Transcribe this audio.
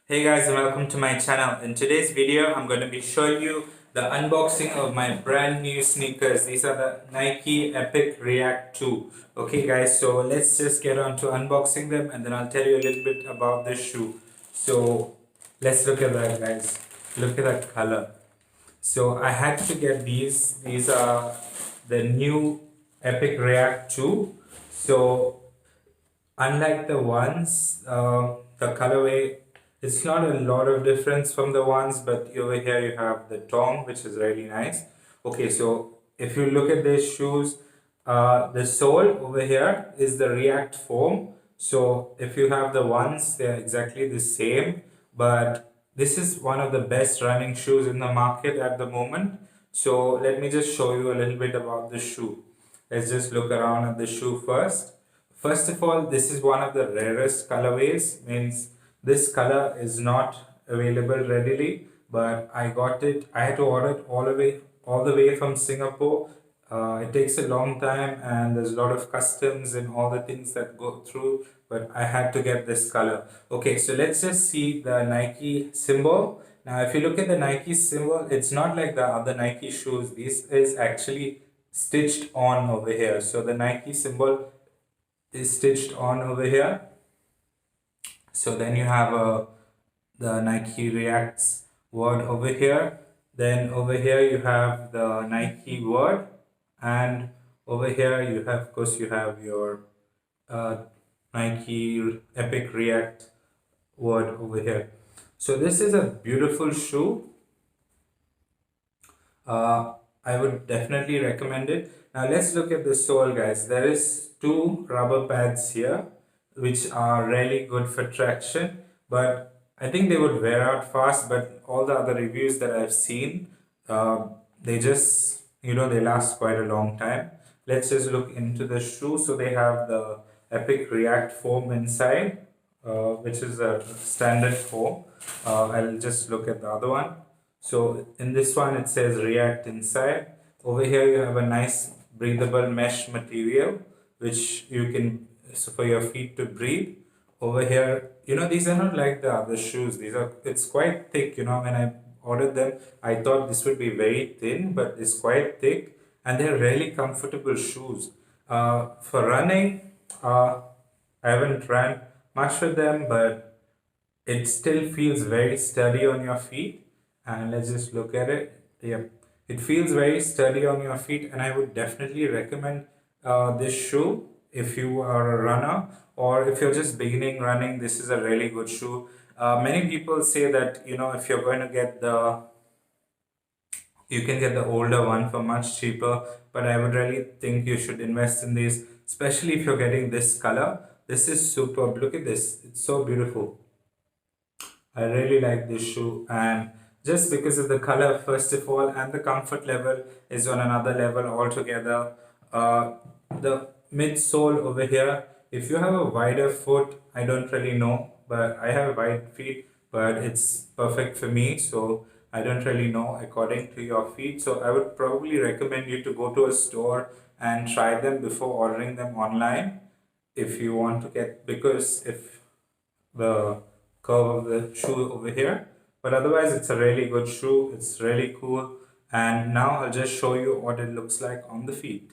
Hey guys, and welcome to my channel. In today's video, I'm going to be showing you the unboxing of my brand new sneakers. These are the Nike Epic React 2. Okay guys, so let's just get on to unboxing them and then I'll tell you a little bit about this shoe. So let's look at that guys. Look at that color. So I had to get these. These are the new Epic React 2. So unlike the ones, the colorway, it's not a lot of difference from the ones, but over here you have the tongue, which is really nice. Okay, so if you look at these shoes, the sole over here is the React foam. So if you have the ones, they're exactly the same, but this is one of the best running shoes in the market at the moment. So let me just show you a little bit about the shoe. Let's just look around at the shoe first. First of all, this is one of the rarest colorways, means this color is not available readily, but I got it. I had to order it all the way from Singapore. It takes a long time and there's a lot of customs and all the things that go through, but I had to get this color. Okay, so let's just see the Nike symbol. Now, if you look at the Nike symbol, it's not like the other Nike shoes. This is actually stitched on over here. So the Nike symbol is stitched on over here. So then you have the Nike Reacts word over here. Then over here you have the Nike word, and over here you have, of course, you have your Nike Epic React word over here. So this is a beautiful shoe. I would definitely recommend it. Now let's look at the sole, guys. There is two rubber pads here which are really good for traction, but I think they would wear out fast. But all the other reviews that I've seen, they just, they last quite a long time. Let's just look into the shoe. So they have the Epic React foam inside, which is a standard foam. I'll just look at the other one. So in this one it says React inside. Over here you have a nice breathable mesh material which you can, so for your feet to breathe. Over here, these are not like the other shoes. It's quite thick. When I ordered them, I thought this would be very thin, but it's quite thick and they're really comfortable shoes. For running, I haven't ran much with them, but it still feels very sturdy on your feet. And let's just look at it. Yep, it feels very sturdy on your feet, and I would definitely recommend this shoe if you are a runner, or if you're just beginning running. This is a really good shoe. Many people say that if you're going to get you can get the older one for much cheaper, but I would really think you should invest in these, especially if you're getting this color. This is superb. Look at this, it's so beautiful. I really like this shoe, and just because of the color first of all, and the comfort level is on another level altogether. The midsole over here, if you have a wider foot, I don't really know, but I have wide feet, but it's perfect for me, so I don't really know according to your feet. So I would probably recommend you to go to a store and try them before ordering them online if you want to get, because if the curve of the shoe over here. But otherwise it's a really good shoe. It's really cool. And now I'll just show you what it looks like on the feet.